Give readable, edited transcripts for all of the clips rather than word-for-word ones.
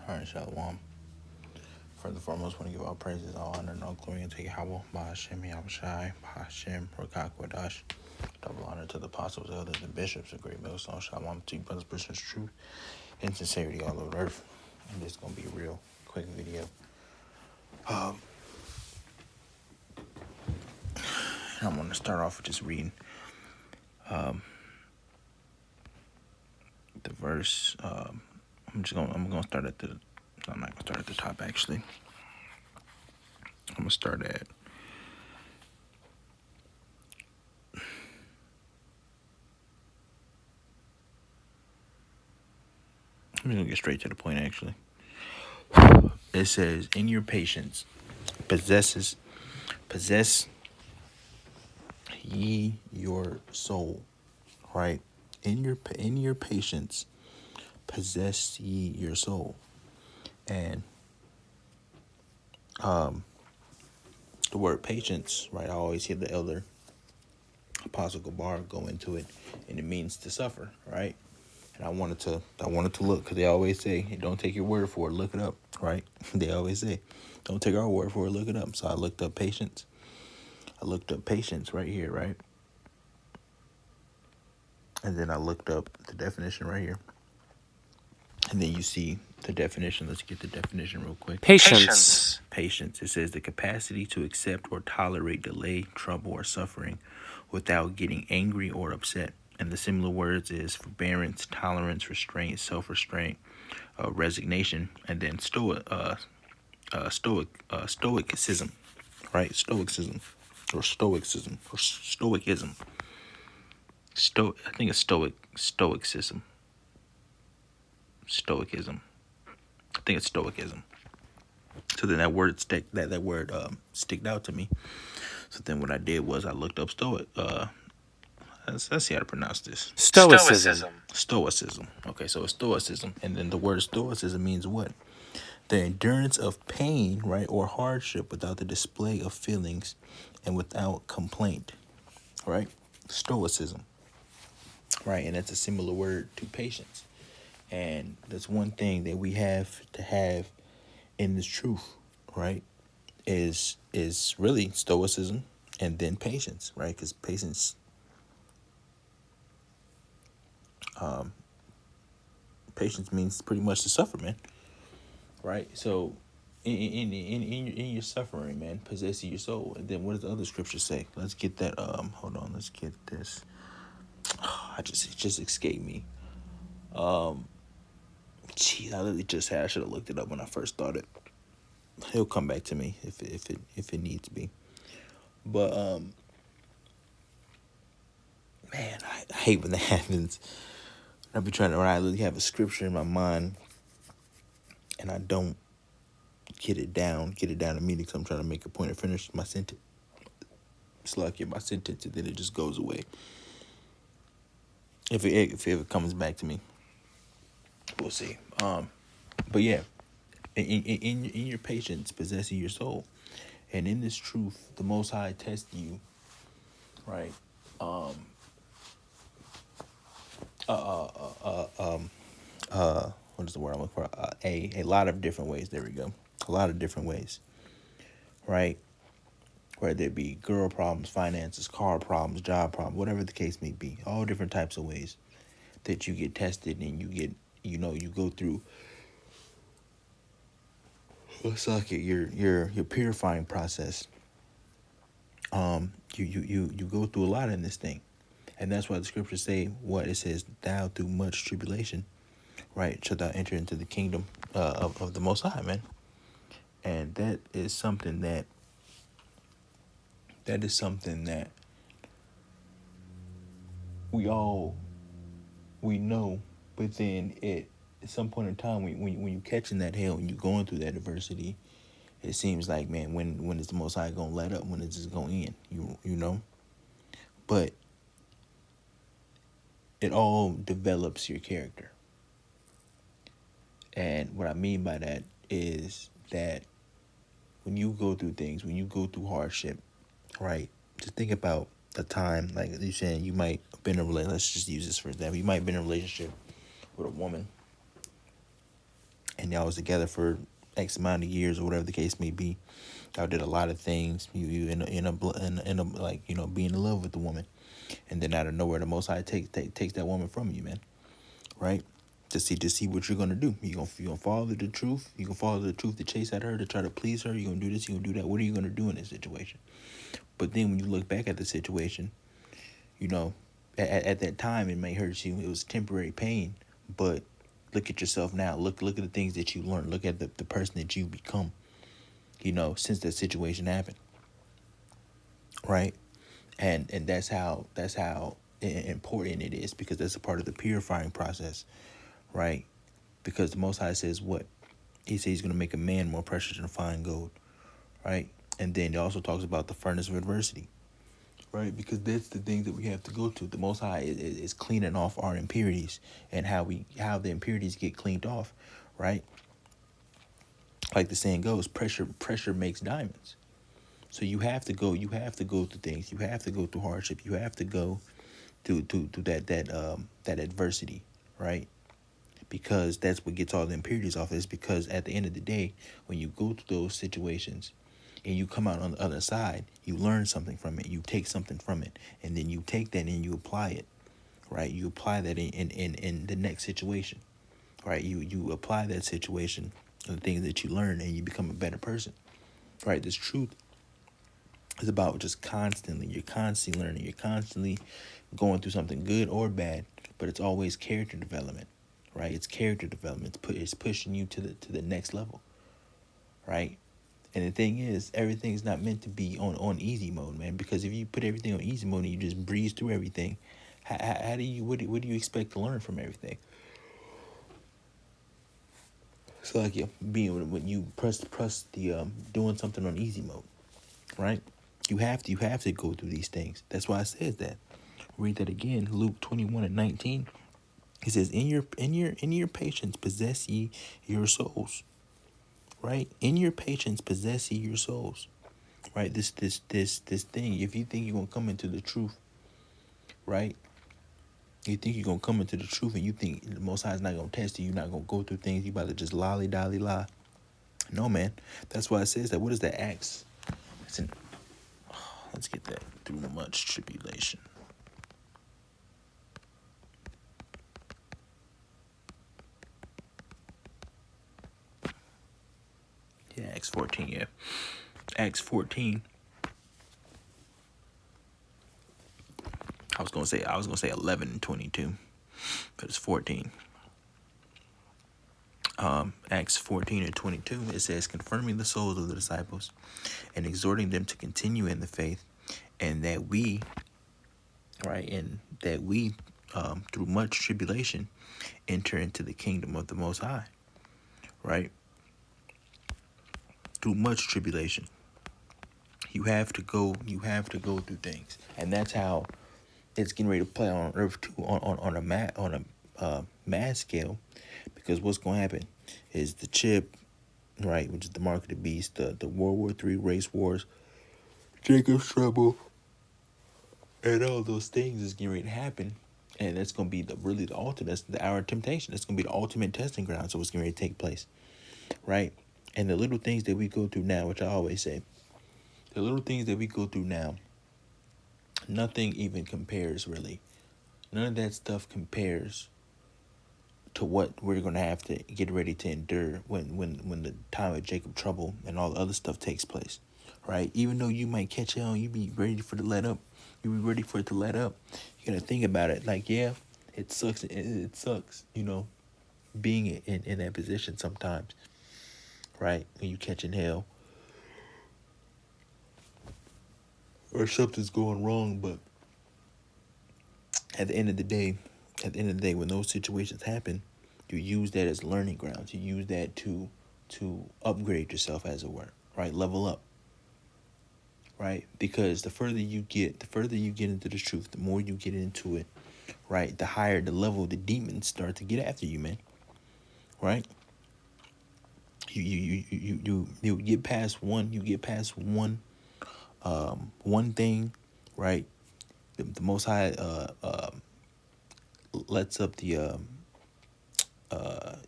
All right, Shalom. First and foremost, I want to give all praises, all honor, and all glory unto Yahweh, Ba'ashem, Yahushai, Ba'ashem, Rakak, Wadash. Double honor to the apostles, elders, and bishops, a great millstone. Shalom to you, brothers, Christians, truth, and sincerity all over the earth. And this is going to be a real quick video. I'm going to start off with just reading the verse. I'm going to start at the, I'm not going to start at the top, actually. I'm going to start at I'm just going to get straight to the point, actually. It says, in your patience, possess ye your soul, right? In your patience, possess ye your soul. And the word patience, right? I always hear the elder Apostle Gabar go into it, and it means to suffer, right? And I wanted to look, because they always say, hey, don't take your word for it, look it up, right? They always say, don't take our word for it, look it up. So I looked up patience. Right here, right? And then I looked up the definition right here. And then you see the definition. Let's get the definition real quick. Patience. Patience. It says the capacity to accept or tolerate delay, trouble, or suffering without getting angry or upset. And the similar words is forbearance, tolerance, restraint, self-restraint, resignation, and then stoicism, right? Stoicism. I think it's stoicism. I think it's stoicism. So then that word sticked out to me. So then what I did was I looked up stoic. Let's see how to pronounce this. Stoicism. Okay, so it's stoicism, and then the word stoicism means what? The endurance of pain, right, or hardship without the display of feelings and without complaint, right? Stoicism, right, and that's a similar word to patience. And that's one thing that we have to have in this truth, right? Is really stoicism and then patience, right? Because patience means pretty much to suffer, man. Right? So in your suffering, man, possess your soul. And then what does the other scripture say? Let's get that. Hold on. Let's get this. It just escaped me. Jeez, I literally just had. I should have looked it up when I first started. He'll come back to me if it needs to be. But man, I hate when that happens. I be trying to. When I literally have a scripture in my mind, and I don't get it down immediately, because I'm trying to make a point and finish my sentence. It's like my sentence, and then it just goes away. If it comes back to me, we'll see. But yeah, in your patience, possessing your soul, and in this truth, the Most High test you, right? What is the word I'm looking for? A lot of different ways. There we go. A lot of different ways, right? Whether it be girl problems, finances, car problems, job problems, whatever the case may be, all different types of ways that you get tested, and you go through. It's like your purifying process. You go through a lot in this thing, and that's why the scriptures say what it says. Thou through much tribulation, right, shalt thou enter into the kingdom of the Most High, man. And that is something that we know, but then at some point in time, when you catching that hell and you going through that adversity, it seems like, man, when is the Most High gonna let up? When is this gonna end? You know, but it all develops your character. And what I mean by that is that when you go through things, when you go through hardship, right? Just think about a time, like you saying, you might have been in a relationship. Let's just use this for example. You might have been in a relationship with a woman, and y'all was together for X amount of years or whatever the case may be. Y'all did a lot of things. You in a like, you know, being in love with the woman, and then out of nowhere, the Most High takes that woman from you, man. Right? To see what you're gonna do. You gonna follow the truth. You gonna follow the truth to chase at her, to try to please her. You gonna do this. You gonna do that. What are you gonna do in this situation? But then when you look back at the situation, you know, at that time it may hurt you. It was temporary pain, but look at yourself now. Look at the things that you learned. Look at the person that you become, you know, since that situation happened. Right? And that's how important it is, because that's a part of the purifying process, right? Because the Most High says what? He says he's going to make a man more precious than fine gold, right? And then he also talks about the furnace of adversity, right? Because that's the things that we have to go to. The Most High is cleaning off our impurities, and how the impurities get cleaned off, right? Like the saying goes, pressure makes diamonds. So you have to go through things. You have to go through hardship. You have to go through that adversity, right? Because that's what gets all the impurities off. Is because at the end of the day, when you go through those situations and you come out on the other side, you learn something from it. You take something from it, and then you take that and you apply it, right? You apply that in the next situation, right? You apply that situation, the things that you learn, and you become a better person, right? This truth is about just you're constantly learning, you're constantly going through something good or bad, but it's always character development, right? It's character development. It's pushing you to the next level, right? And the thing is, everything's not meant to be on easy mode, man. Because if you put everything on easy mode and you just breeze through everything, how do you what do you expect to learn from everything? So like, yeah, being when you press the doing something on easy mode, right? You have to go through these things. That's why it says that. Read that again, Luke 21:19. He says, in your patience possess ye your souls. Right? In your patience possess ye your souls. Right? This thing, if you think you're gonna come into the truth, right? You think you're gonna come into the truth, and you think the Most High is not gonna test you, you're not gonna go through things, you about to just lolly dolly lie. No, man. That's why it says that. What is that? Acts. Let's get that. Through much tribulation. Yeah, Acts 14, yeah. Acts 14. I was gonna say 11:22, but it's 14. Acts 14:22. It says, confirming the souls of the disciples and exhorting them to continue in the faith, and that we, right, and that we, through much tribulation, enter into the kingdom of the Most High, right? Through much tribulation, you have to go through things, and that's how it's getting ready to play on earth too, on a mass scale, because what's going to happen is the chip, right, which is the mark of the beast, the World War III race wars, Jacob's trouble, and all those things is getting ready to happen, and that's going to be the ultimate, that's the hour of temptation. That's going to be the ultimate testing ground. So what's getting ready to take place, right? And the little things that we go through now, which I always say, the little things that we go through now, nothing even compares, really. None of that stuff compares to what we're going to have to get ready to endure when the time of Jacob trouble and all the other stuff takes place, right? Even though you might catch hell and you be ready for it to let up, you be ready for it to let up, you got to think about it. Like, yeah, it sucks. It sucks, being in that position sometimes, right? When you catching hell or something's going wrong, but at the end of the day, when those situations happen, you use that as learning grounds. You use that to upgrade yourself, as it were, right? Level up, right? Because the further you get into the truth, the more you get into it, right? The higher the level the demons start to get after you, man. Right? You get past one. You get past one thing, right? The Most High lets up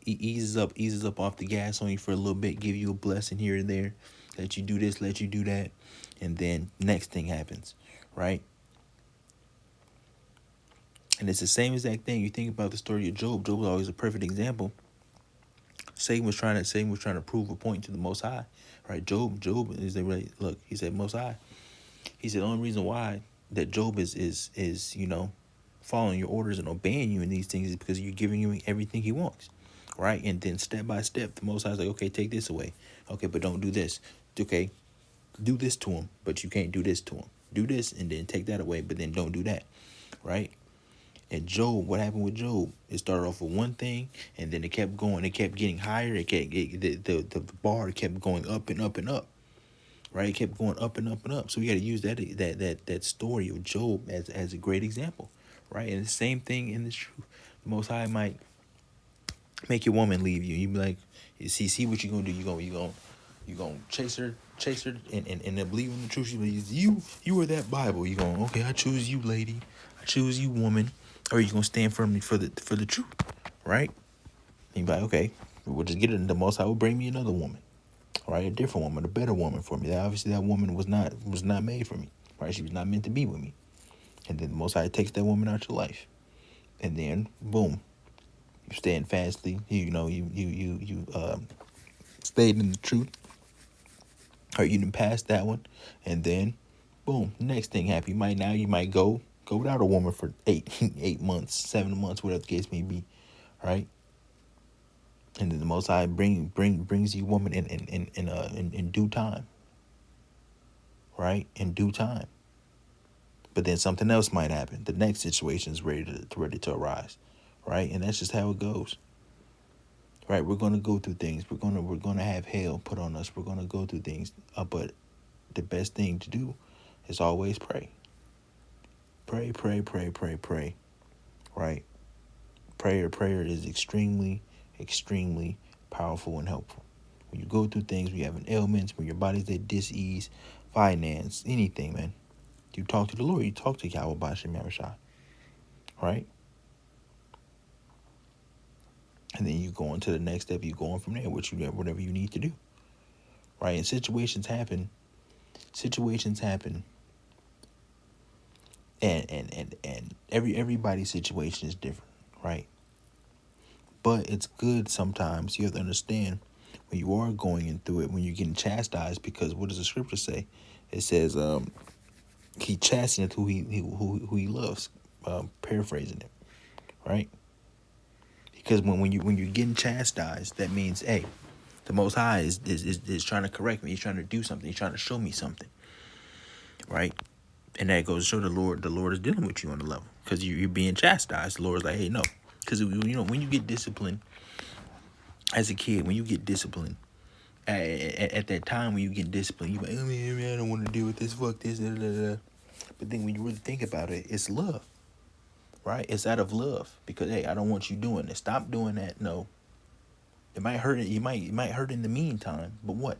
eases up off the gas on you for a little bit, give you a blessing here and there, let you do this, let you do that, and then next thing happens, right? And it's the same exact thing. You think about the story of Job. Job was always a perfect example. Satan was trying to prove a point to the Most High, right? Job is the right look. He said, Most High. He said the only reason why that Job is following your orders and obeying you in these things is because you're giving him everything he wants, right? And then step by step, the Most High is like, okay, take this away, okay, but don't do this. Okay, do this to him, but you can't do this to him. Do this and then take that away, but then don't do that, right? And Job, what happened with Job? It started off with one thing, and then it kept going. It kept getting higher. The bar kept going up and up and up, right? It kept going up and up and up. So we got to use that story of Job as a great example, right? And the same thing in the truth. The Most High might make your woman leave you. You be like, you see what you gonna do? You gonna chase her, and then believe in the truth. She believes you are that Bible. You going, okay? I choose you, lady. I choose you, woman. Or you gonna stand firmly for the truth, right? And you be like, okay, we'll just get it. And the Most High will bring me another woman, right? A different woman, a better woman for me. That obviously that woman was not made for me, right? She was not meant to be with me. And then the Most High takes that woman out your life, and then boom, you stand fastly. You stayed in the truth, or you didn't pass that one, and then boom, next thing happen. You might go without a woman for 8 months, 7 months, whatever the case may be, right? And then the Most High brings you woman in due time, right? In due time. But then something else might happen. The next situation is ready to arise, right? And that's just how it goes, right? We're gonna go through things. We're gonna have hell put on us. We're gonna go through things. But the best thing to do is always pray. Pray, right? Prayer is extremely, extremely powerful and helpful. When you go through things, when you have ailments, when your body's at dis-ease, finance, anything, man. You talk to the Lord. You talk to Yahweh Bashem Yahushua, right? And then you go on to the next step. You go on from there, whatever you need to do, right? And situations happen. And everybody's situation is different, right? But it's good sometimes. You have to understand when you are going in through it, when you're getting chastised, because what does the scripture say? It says, he chasteneth who he loves. Paraphrasing it, right? Because when you're getting chastised, that means, hey, the Most High is trying to correct me. He's trying to do something. He's trying to show me something, right? And that goes to show the Lord is dealing with you on the level, because you're being chastised. The Lord's like, hey, no, because when you get disciplined as a kid, when you get disciplined at that time when you get disciplined, you're like, oh, man, I don't want to deal with this. Fuck this. Da, da, da. But then when you really think about it, it's love, right? It's out of love, because hey, I don't want you doing this. Stop doing that. No, it might hurt. It might hurt in the meantime. But what?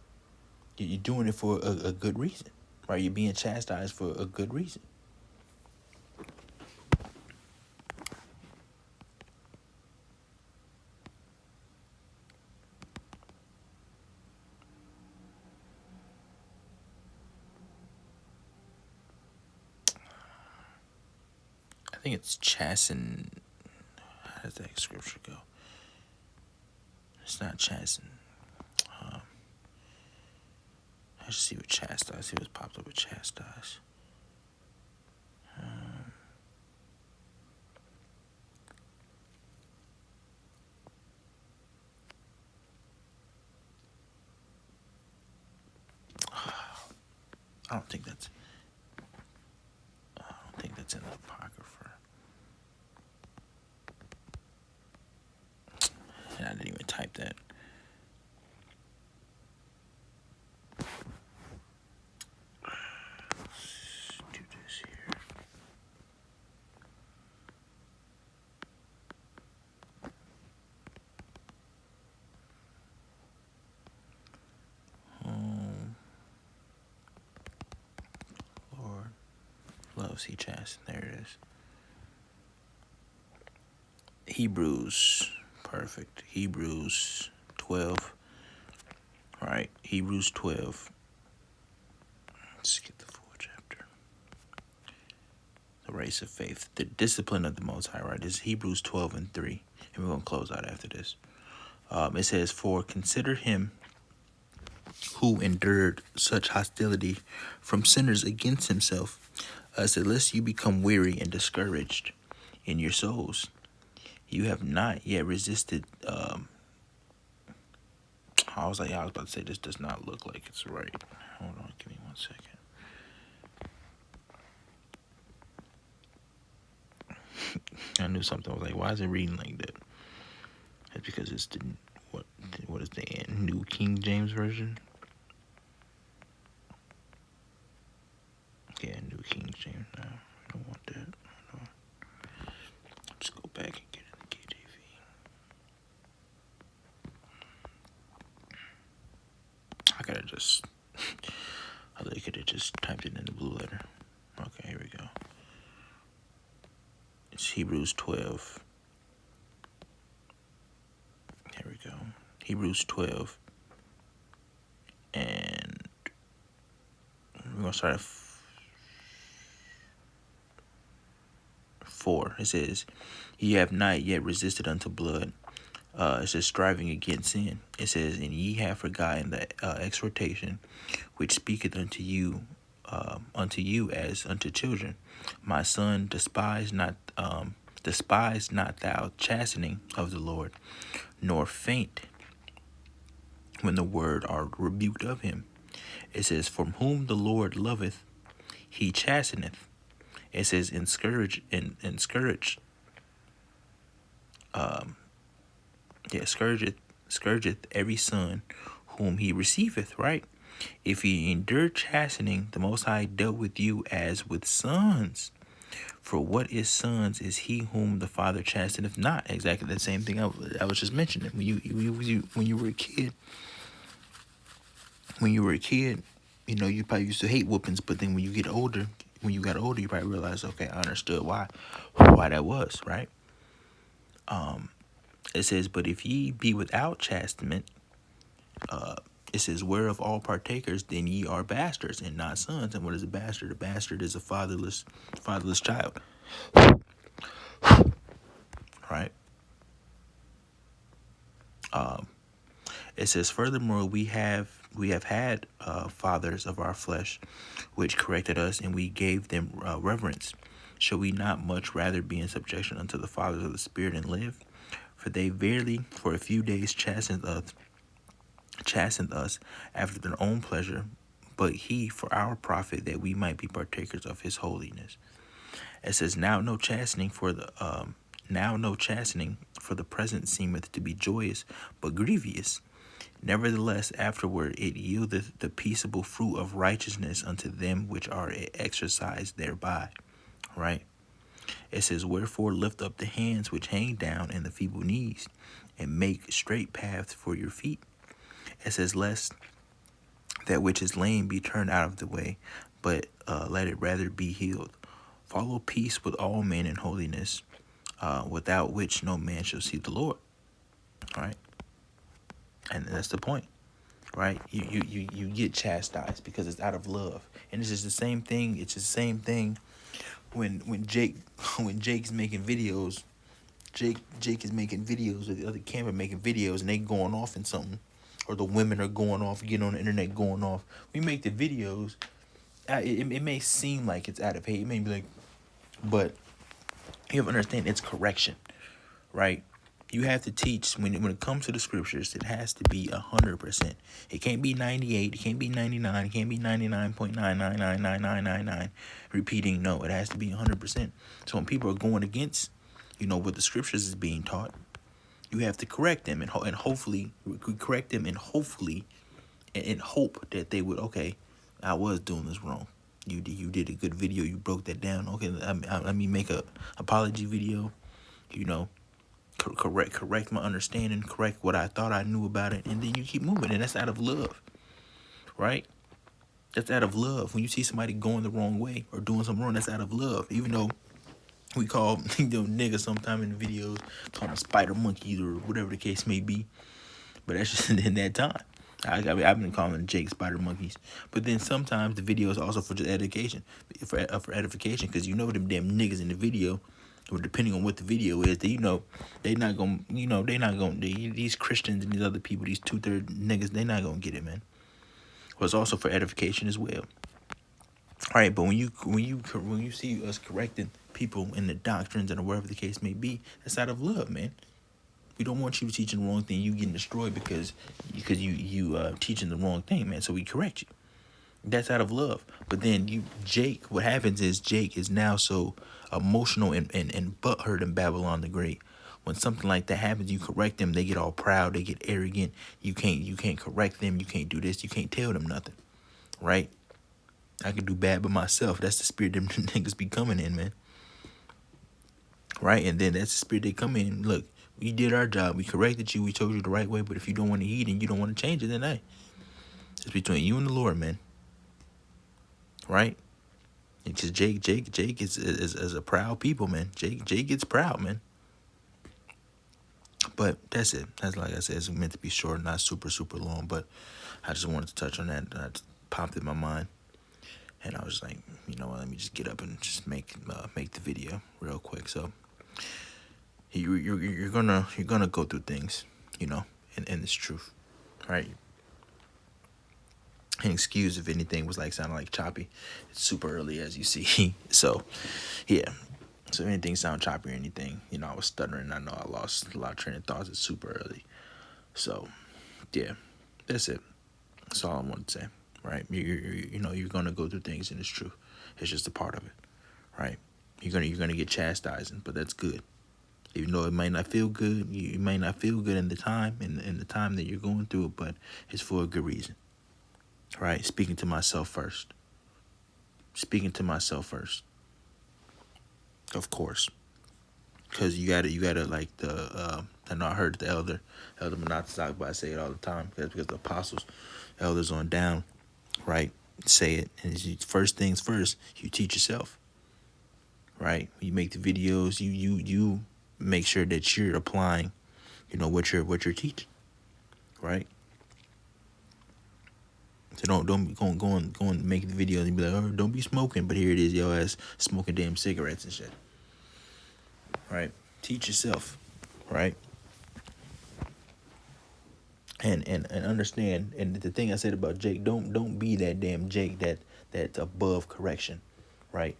You're doing it for a good reason, right? You're being chastised for a good reason. I think it's chasten. How does that scripture go? It's not chasten. I should see what chastise. See what's popped up with chastise. I don't think that's in the Apocrypha. And I didn't even type that. Let's do this here. Lord loves he chasten. There it is. Hebrews Perfect. Hebrews 12. All right. Hebrews 12. Let's get the full chapter. The race of faith. The discipline of the Most High, right? This is Hebrews 12 and 3. And we're going to close out after this. It says, "For consider him who endured such hostility from sinners against himself, lest you become weary and discouraged in your souls. You have not yet resisted." I was about to say, this does not look like it's right. Hold on, give me 1 second. I knew something. I was like, why is it reading like that? That's because it's the what is the New King James Version? Yeah, New King James. No, I don't want that. Hold on. Just go back and get in the KJV. I could have just typed it in the blue letter. Okay, here we go. It's Hebrews 12. Here we go. Hebrews 12. And we're going to start at 4. It says, "Ye have not yet resisted unto blood." It says, "striving against sin." It says, "And ye have forgotten the exhortation which speaketh unto you as unto children. My son, despise not thou chastening of the Lord, nor faint when the word are rebuked of him." It says, "From whom the Lord loveth, he chasteneth." It says, "And scourgeth every son whom he receiveth," right? "If ye endure chastening, the Most High dealt with you as with sons. For what is sons is he whom the Father chasteneth not." Exactly the same thing I was just mentioning. When you were a kid, you know, you probably used to hate whoopings, but then when you got older, you probably realize, okay, I understood why that was, right? It says, "But if ye be without chastisement," it says, "whereof all partakers, then ye are bastards and not sons." And what is a bastard? A bastard is a fatherless child, right? It says, "Furthermore, we have had fathers of our flesh, which corrected us, and we gave them reverence. Shall we not much rather be in subjection unto the fathers of the Spirit and live? For they verily for a few days chastened us after their own pleasure, but he for our profit, that we might be partakers of his holiness." It says, "Now no chastening for the present seemeth to be joyous, but grievous. Nevertheless, afterward it yieldeth the peaceable fruit of righteousness unto them which are exercised thereby." Right? It says, "Wherefore lift up the hands which hang down and the feeble knees, and make straight paths for your feet." It says, "Lest that which is lame be turned out of the way, but let it rather be healed. Follow peace with all men in holiness, without which no man shall see the Lord." All right? And that's the point, right? You get chastised because it's out of love. And it's just the same thing. It's the same thing when Jake's making videos. Jake is making videos, or the other camera making videos, and they going off in something, or the women are going off, getting on the internet going off. We make the videos. It may seem like it's out of hate. It may be like, but you have to understand it's correction, right? You have to teach when it comes to the scriptures. It has to be 100%. It can't be 98. It can't be 99. It can't be 99.9999999 repeating. No, it has to be 100%. So when people are going against, what the scriptures is being taught, you have to correct them and hopefully correct them and hopefully and hope that they would, okay, I was doing this wrong. You did a good video. You broke that down. Okay, let me make a apology video. Correct my understanding, correct what I thought I knew about it, and then you keep moving. And that's out of love, right? That's out of love. When you see somebody going the wrong way or doing something wrong, that's out of love. Even though We call niggas sometime in the videos, call them spider monkeys or whatever the case may be. But that's just in that time. I've been calling Jake spider monkeys. But then sometimes the video is also for just education, for edification, because them damn niggas in the video, or depending on what the video is, they not gonna, these Christians and these other people, these 2/3 niggas, they not gonna get it, man. But it's also for edification as well. All right, but when you see us correcting people in the doctrines and whatever the case may be, that's out of love, man. We don't want you teaching the wrong thing. You getting destroyed because you teaching the wrong thing, man. So we correct you. That's out of love. But then Jake, what happens is Jake is now so emotional and butthurt in Babylon the Great. When something like that happens, you correct them, they get all proud, they get arrogant. You can't correct them. You can't do this. You can't tell them nothing, right? I can do bad by myself. That's the spirit them niggas be coming in, man. Right? And then that's the spirit they come in. Look, we did our job. We corrected you. We told you the right way. But if you don't want to eat and you don't want to change it, then hey, it's between you and the Lord, man. Right? Because Jake is a proud people, man. Jake gets proud, man. But that's it. That's, like I said, it's meant to be short, not super, super long. But I just wanted to touch on that. That popped in my mind. And I was like, you know what, let me just get up and just make the video real quick. So you're gonna go through things, and it's truth, right? And excuse if anything was sounding like choppy. It's super early, as you see. So yeah. So if anything sound choppy or anything, I was stuttering. I know I lost a lot of train of thoughts. It's super early. So yeah, that's it. That's all I wanted to say. Right? You're gonna go through things, and it's true. It's just a part of it, right? You're gonna get chastising, but that's good. Even though it might not feel good, you may not feel good in the time, in the time that you're going through it, but it's for a good reason, right? Speaking to myself first. Of course, because you gotta like I know I heard the elder Menachie say it all the time. That's because the apostles, elders on down, right, say it. And first things first, you teach yourself, right? You make the videos, you make sure that you're applying, what you're teaching, right? So don't go and make the videos and be like, oh, don't be smoking, but here it is, your ass smoking damn cigarettes and shit, right? Teach yourself, right? And understand. And the thing I said about Jake, don't be that damn Jake that's above correction, right?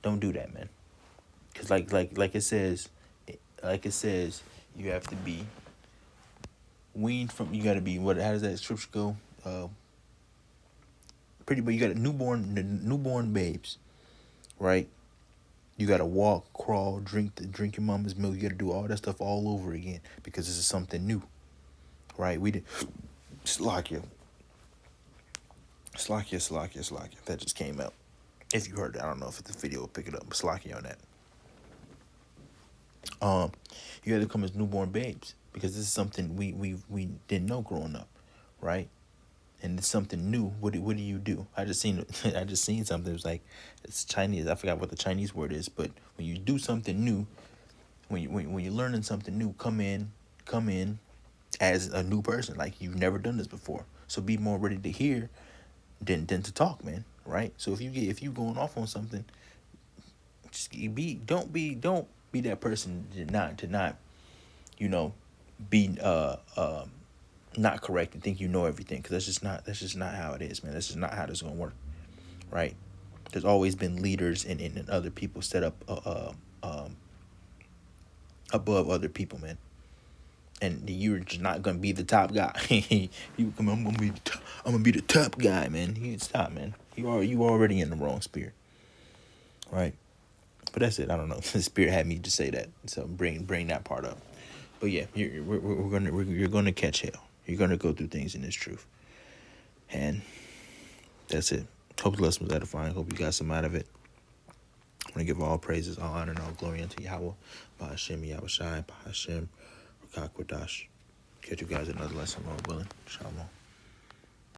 Don't do that, man. Cause like it says, you have to be weaned from. You got to be what? How does that scripture go? Pretty much, you got newborn babes, right? You got to walk, crawl, drink your mama's milk. You got to do all that stuff all over again because this is something new, right? We did Slakia. That just came out. If you heard that, I don't know if the video will pick it up, but Slakia on that. You got to come as newborn babes because this is something we didn't know growing up, right? And it's something new. What do you do? I just seen something. It was like, it's Chinese. I forgot what the Chinese word is, but when you do something new, when you're learning something new, come in as a new person, like you've never done this before. So be more ready to hear than to talk, man. Right? So if you going off on something, just don't be that person to not be not correct and think you know everything, because that's just not how it is, man. That's just not how this is gonna work, right? There's always been leaders and other people set up above other people, man. And you're just not gonna be the top guy. You come, I'm gonna be the top guy, man. You stop, man. You already in the wrong spirit, right? But that's it. I don't know. The spirit had me to say that, so bring that part up. But yeah, you're gonna catch hell. You're gonna go through things in this truth, and that's it. Hope the lesson was edifying. Hope you got some out of it. I want to give all praises, all honor, and all glory unto Yahweh, Bahashem, Yahweh Shai, Bahashem, Rakakwadash. Catch you guys another lesson, Lord willing. Shalom.